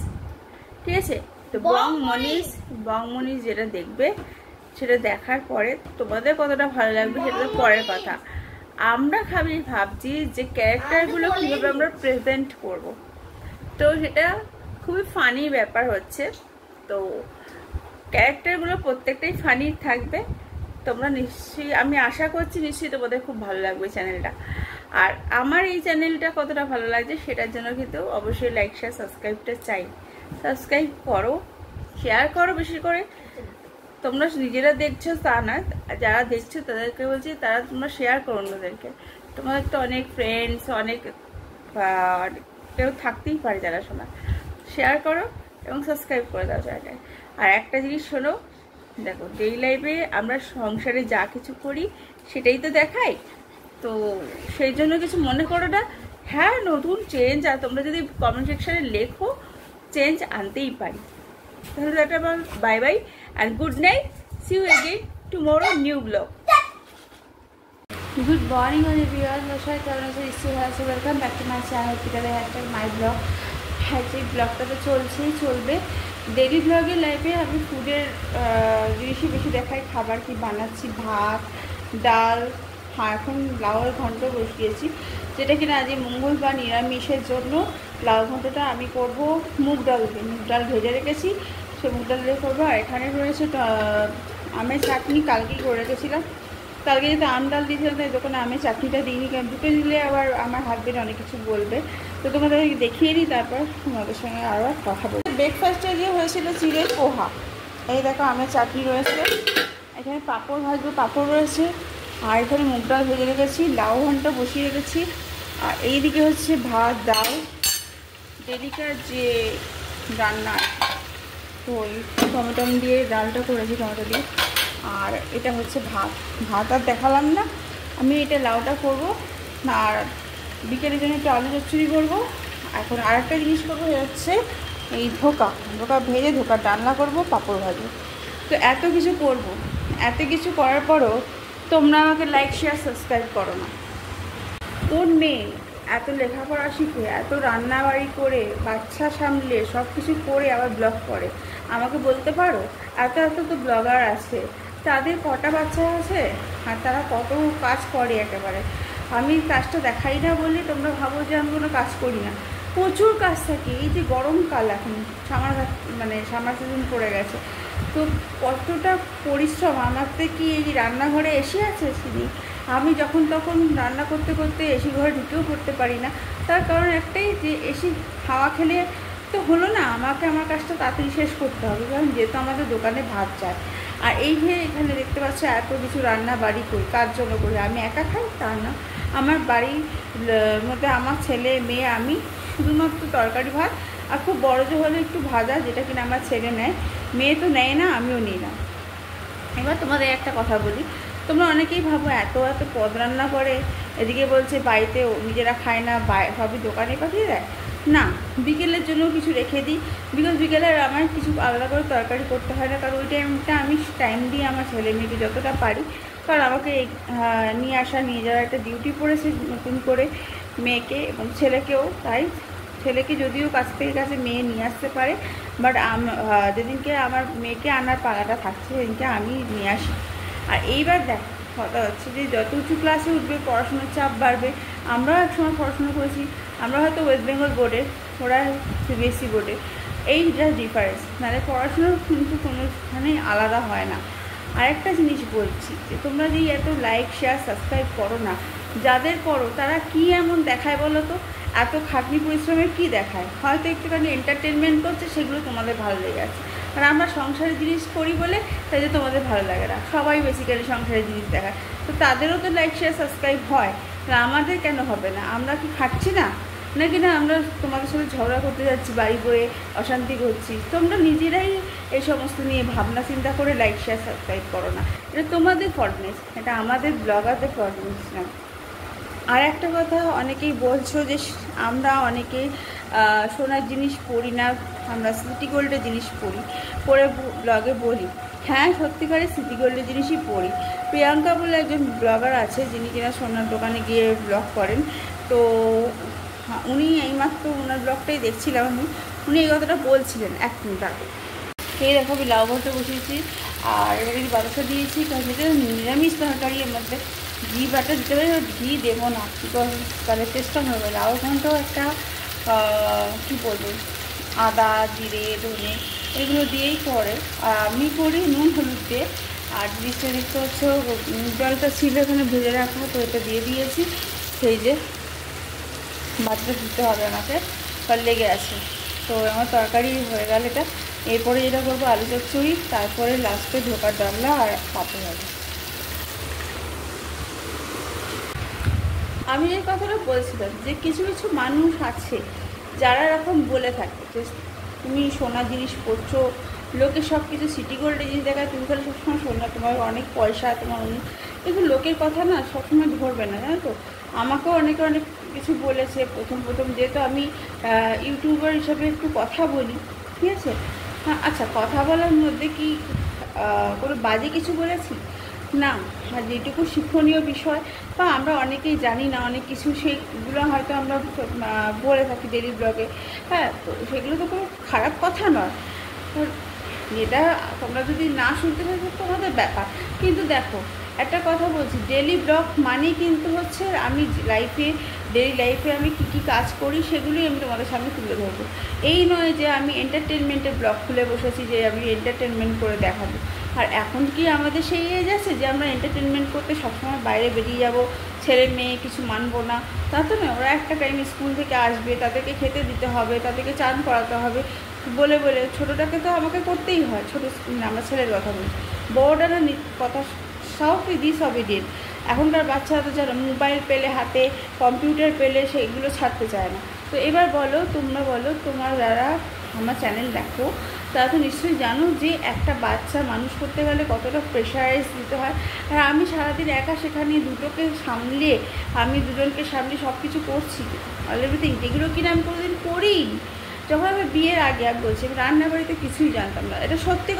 ঠিক আছে। তো বং মনীষ যেটা দেখবে, সেটা দেখার পরে তোমাদের কতটা ভালো লাগবে সেটা তো পরের কথা। আমরা ভাবছি যে ক্যারেক্টারগুলো কীভাবে আমরা প্রেজেন্ট করব, তো সেটা খুবই ফানি ব্যাপার হচ্ছে। তো ক্যারেক্টারগুলো প্রত্যেকটাই ফানি থাকবে। তোমরা নিশ্চয়ই, আমি আশা করছি নিশ্চয়ই তোমাদের খুব ভালো লাগবে চ্যানেলটা। আর আমার এই চ্যানেলটা কতটা ভালো লাগছে সেটার জন্য কিন্তু অবশ্যই লাইক শেয়ার সাবস্ক্রাইবটা চাই। সাবস্ক্রাইব করো, শেয়ার করো বেশি করে। তোমরা নিজেরা দেখছো তা না, যারা দেখছো তাদেরকে বলছি তারা তোমরা শেয়ার করো অন্যদেরকে। তোমাদের তো অনেক ফ্রেন্ডস, অনেক কেউ থাকতেই পারে যারা শোনা। শেয়ার করো এবং সাবস্ক্রাইব করে দাও চ্যানেলটায়। আর একটা জিনিস শোনো, দেখো ডেইলি লাইফে আমরা সংসারে যা কিছু করি সেটাই তো দেখাই, তো সেই জন্য কিছু মনে করো না। হ্যাঁ, নতুন চেঞ্জ, আর তোমরা যদি কমেন্ট সেকশানে লেখো চেঞ্জ আনতেই পারি। তাহলে একটা bye bye and good night, see you again tomorrow new blog. Good morning all viewers, নমস্কার, কেমন আছে? নিশ্চয়ই ভালো আছে। Welcome back to my channel পিটারে হ্যাশট্যাগ মাই ব্লগ। হ্যাঁ, যে ব্লগটা তো চলছেই চলবে। ডেইলি ব্লগের লাইফে আমি ফুডের জিনিসই বেশি দেখাই। খাবার কি বানাচ্ছি, ভাত, ডাল, হ্যাঁ এখন লাউয়ের ঘন্ট বসিয়েছি, যেটা কিনা আজ মঙ্গলবার নিরামিষের জন্য লাউ ঘন্টটা আমি করব মুগ ডাল দিয়ে। মুগ ডাল ভেজে রেখেছি, সে মুগ ডাল দিয়ে করবো। আর এখানে রয়েছে আমের চাটনি, কালকেই করে রেখেছিলাম। কালকে যেহেতু আম ডাল দিয়েছিলাম তাই দোকানে আমের চাটনিটা দিইনি, কারণ দুটো দিলে আবার আমার হাজবেন্ড অনেক কিছু বলবে। তো তোমাদের দেখিয়ে নিই, তারপর তোমাদের সঙ্গে আরও কথা বলবো। ব্রেকফাস্টে যে হয়েছিল চিড়ের পোহা, এই দেখো আমের চাটনি রয়েছে, এখানে পাঁপড় ভাজবো, পাঁপড় রয়েছে, আর এখানে মুগ ডাল ভেজে রেখেছি, লাউ ঘন্ট বসিয়ে রেখেছি, আর এইদিকে হচ্ছে ভাত, ডাল, ডেলিকার যে রান্না, তো ওই টমেটো দিয়ে ডালটা করেছি, টমেটো দিয়ে। আর এটা হচ্ছে ভাত আর দেখালাম না। আমি এটা লাউটা করবো, আর বিকেলের জন্য একটু আলু চচ্চড়ি করবো। এখন আর একটা জিনিস করবো, হচ্ছে এই ধোকা ভেজে ধোকার ডালনা করবো, পাঁপড় ভাজবো। তো এত কিছু করবো, এত কিছু করার পরও তোমরা আমাকে লাইক শেয়ার সাবস্ক্রাইব করো না। কোন মেয়ে এত লেখাপড়া শিখে, এত রান্নাবাড়ি করে, বাচ্চা সামলে, সব কিছু করে আবার ব্লগ করে? আমাকে বলতে পারো? এত তো ব্লগার আছে, তাদের কটা বাচ্চা আছে আর তারা কত কাজ করে একেবারে। আমি কাজটা দেখাই না বলে তোমরা ভাবো যে আমি কোনো কাজ করি না, প্রচুর কাজ থাকে। এই যে গরমকাল, এখন সামার সিজন পড়ে গেছে, তো কতটা পরিশ্রম আমাদের। কি এই রান্নাঘরে এসি আছে শুনি, আমি যখন তখন রান্না করতে করতে এসি ঘরে ঢুকেও পড়তে পারি না। তার কারণ একটাই, যে এসি হাওয়া খেলে তো হলো না, আমাকে আমার কাজটা তাড়াতাড়ি শেষ করতে হবে, কারণ যেহেতু আমাদের দোকানে ভাত যায়। আর এই যে এখানে দেখতে পাচ্ছ এত কিছু রান্না বাড়ি করি, কার জন্য করি? আমি একা খাই তা না, আমার বাড়ির মধ্যে আমার ছেলে, মেয়ে, আমি শুধুমাত্র তরকারি ভাত, আর খুব বড় যে হলে একটু ভাজা, যেটা কিনা আমার ছেলে নেয়, মেয়ে তো নেয় না, আমিও নিই না। এবার তোমাদের একটা কথা বলি, তোমরা অনেকেই ভাবো এত পদ রান্না করে, এদিকে বলছে বাড়িতে নিজেরা খায় না, সবই দোকানে পাঠিয়ে দেয়। না, বিকেলের জন্য কিছু রেখে দিই, বিকেলে আমার কিছু আলাদা করে তরকারি করতে হয় না, কারণ ওই টাইমটা আমি টাইম দিই আমার ছেলে মেয়েকে যতটা পারি। কারণ আমাকে নিয়ে যাওয়ার একটা ডিউটি পড়েছে নতুন করে, মেয়েকে এবং ছেলেকেও। তাই ছেলেকে যদিও কাছে মেয়ে নিয়ে আসতে পারে, বাট যেদিনকে আমার মেয়েকে আনার পালাটা থাকছে সেদিনকে আমি নিয়ে আসি। আর এইবার দেখ, কথা হচ্ছে যে যত উঁচু ক্লাসে উঠবে পড়াশোনার চাপ বাড়বে। আমরাও একসময় পড়াশোনা করেছি, আমরা হয়তো ওয়েস্ট বেঙ্গল বোর্ডে, ওরা সিবিএসসি বোর্ডে, এই যা ডিফারেন্স, নাহলে পড়াশোনা কিন্তু কোনোখানেই আলাদা হয় না। আরেকটা জিনিস বলছি যে তোমরা যে এত লাইক শেয়ার সাবস্ক্রাইব করো না, যাদের করো তারা কি এমন দেখায় বলো তো? এত খাটনি পরিশ্রমের কি দেখায়? হয়তো একটুখানি এন্টারটেনমেন্ট করছে, সেগুলো তোমাদের ভালো লেগে আছে। আর আমরা সংসারের জিনিস করি বলে তাই যে তোমাদের ভালো লাগে না। সবাই বেসিক্যালি সংসারের জিনিস দেখায়, তো তাদেরও তো লাইক শেয়ার সাবস্ক্রাইব হয়, আমাদের কেন হবে না? আমরা কি খাটছি না নাকি? না আমরা তোমাদের সাথে ঝগড়া করতে যাচ্ছি, বাড়ি বয়ে অশান্তি করছি? তোমরা নিজেরাই এই সমস্ত নিয়ে ভাবনা চিন্তা করে লাইক শেয়ার সাবস্ক্রাইব করো না। এটা তোমাদের ফল্টনেস, এটা আমাদের ব্লগারদের ফল্টনেস না। আর একটা কথা, অনেকেই বলছো যে আমরা অনেকেই সোনার জিনিস পরি না, আমরা সিটি গোল্ডের জিনিস পরে ব্লগে বলি। হ্যাঁ, সত্যিকারের সিটি গোল্ডের জিনিসই পরি। প্রিয়াঙ্কা বলে একজন ব্লগার আছে, যিনি কিনা সোনার দোকানে গিয়ে ব্লগ করেন। তো উনি এইমাত্র ওনার ব্লগটাই দেখছিলাম আমি, উনি এই কথাটা বলছিলেন এক মিনিট আগে। এই দেখো আমি লাউ ঘন্ট বসিয়েছি, আর এবারে বাতাসা দিয়েছি, কারণ নিরামিষ তরকারি, এর মধ্যে ঘি বাটা দিতে হবে। ঘি দেবো না, বিকজ তাহলে টেস্টটা হবে। লাউ ঘন্টও একটা কী বলবো, আদা, জিরে, ধনে এগুলো দিয়েই করে। আর আমি করি নুন হলুদ দিয়ে। আর জিনিসটা দেখতে হচ্ছে ডালটা ছিল এখানে ভেজে রাখা, তো এটা দিয়ে দিয়েছি। সেই যে বাটাটা দিতে হবে আমাকে, আর লেগে আছে। তো আমার তরকারি হয়ে গেল এটা। এরপরে যেটা করবো আলু চচ্চড়ি, তারপরে লাস্টে ঢোকার ডালনা আর পাপড় হবে। আমি এই কথাটা বলছিলাম যে কিছু কিছু মানুষ আছে যারা এরকম বলে থাকে যে তুমি সোনা জিনিস পরছো, লোকে সব কিছু সিটি গোল্ডের জিনিস দেখায়, তুমি তাহলে সবসময় সোনা, তোমার অনেক পয়সা, তোমার অনেক, কিন্তু লোকের কথা না সবসময় ধরবে না, জানো তো। আমাকেও অনেকে অনেক কিছু বলেছে প্রথম যেহেতু আমি ইউটিউবার হিসাবে একটু কথা বলি, ঠিক আছে। হ্যাঁ, আচ্ছা, কথা বলার মধ্যে কি কোনো বাজে কিছু বলেছি? না। আর যেটুকু শিক্ষণীয় বিষয় বা আমরা অনেকেই জানি না অনেক কিছু, সেগুলো হয়তো আমরা বলে থাকি ডেলি ব্লগে। হ্যাঁ, তো সেগুলো তো কোনো খারাপ কথা নয়। যেটা তোমরা যদি না শুনতে পারো তোমাদের ব্যাপার। কিন্তু দেখো, একটা কথা বলছি, ডেলি ব্লগ মানে কিন্তু হচ্ছে আমি ডেলি লাইফে আমি কী কী কাজ করি সেগুলোই আমি তোমাদের সামনে তুলে ধরবো। এই নয় যে আমি এন্টারটেনমেন্টের ব্লগ খুলে বসেছি যে আমি এন্টারটেনমেন্ট করে দেখাবো। আর এখন কি আমাদের সেই এজ আছে যে আমরা এন্টারটেনমেন্ট করতে সবসময় বাইরে বেরিয়ে যাব, ছেলে মেয়ে কিছু মানবো না? তা তো নয়। ওরা একটা টাইমে স্কুল থেকে আসবে, তাদেরকে খেতে দিতে হবে, তাদেরকে চান করাতে হবে বলে ছোটোটাকে তো আমাকে করতেই হয়। ছোটো আমরা ছেলের কথা বলছি, বড়টা না কথা সব দিস অবিডিয়েন্ট। এখনকার বাচ্চারা তো জানো, মোবাইল পেলে হাতে, কম্পিউটার পেলে সেগুলো ছাড়তে চায় না। তো এবার তোমরা বলো, তোমরা যারা আমার চ্যানেল দেখো তারা তো নিশ্চয়ই জানো যে একটা বাচ্চা মানুষ করতে গেলে কতটা প্রেশারাইজ দিতে হয়। আর আমি সারাদিন একা সেখানে দুজনকে সামলে সব কিছু করছি, অল এভরিথিং, যেগুলো কিনা আমি কোনোদিন করিনি। যখন আমি বিয়ের আগে আমি বলছি, আমি রান্নাবাড়িতে কিছুই জানতাম না, এটা সত্যি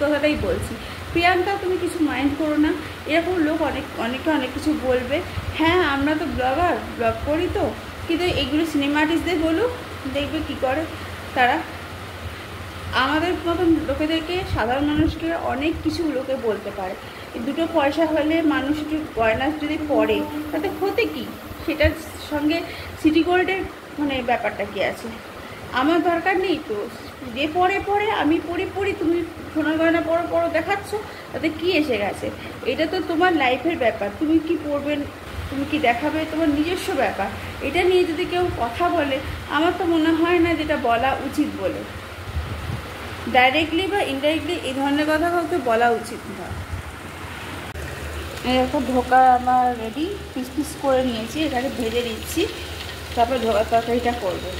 কথাটাই বলছি। প্রিয়াঙ্কা, তুমি কিছু মাইন্ড করো না, এরকম লোক অনেকে অনেক কিছু বলবে। হ্যাঁ, আমরা তো ব্লগ করি, তো কিন্তু এগুলো সিনেমা আর্টিস্টদের বলুক, দেখবে কি করে তারা। আমাদের মতন লোকেদেরকে, সাধারণ মানুষকে অনেক কিছু লোকে বলতে পারে। দুটো পয়সা হলে মানুষ একটু গয়না যদি পরে তাতে ক্ষতি কী? সেটার সঙ্গে সিটি গোল্ডের ব্যাপারটা কী আছে? আমার দরকার নেই তো, যে পরে আমি পড়ি, তুমি সোনার গয়না পরো দেখাচ্ছ, তাতে কি এসে গেছে? এটা তো তোমার লাইফের ব্যাপার, তুমি কি পড়বে, তুমি কি দেখাবে, তোমার নিজস্ব ব্যাপার। এটা নিয়ে যদি কেউ কথা বলে, আমার তো মনে হয় না যেটা বলা উচিত বলে। ডাইরেক্টলি বা ইনডাইরেক্টলি এই ধরনের কথা কাউকে বলা উচিত নয়। এরকম ধোকা আমার রেডি, পিস করে নিয়েছি, এখানে ভেজে নিচ্ছি, তারপর ধোকার তরকারিটা করবো।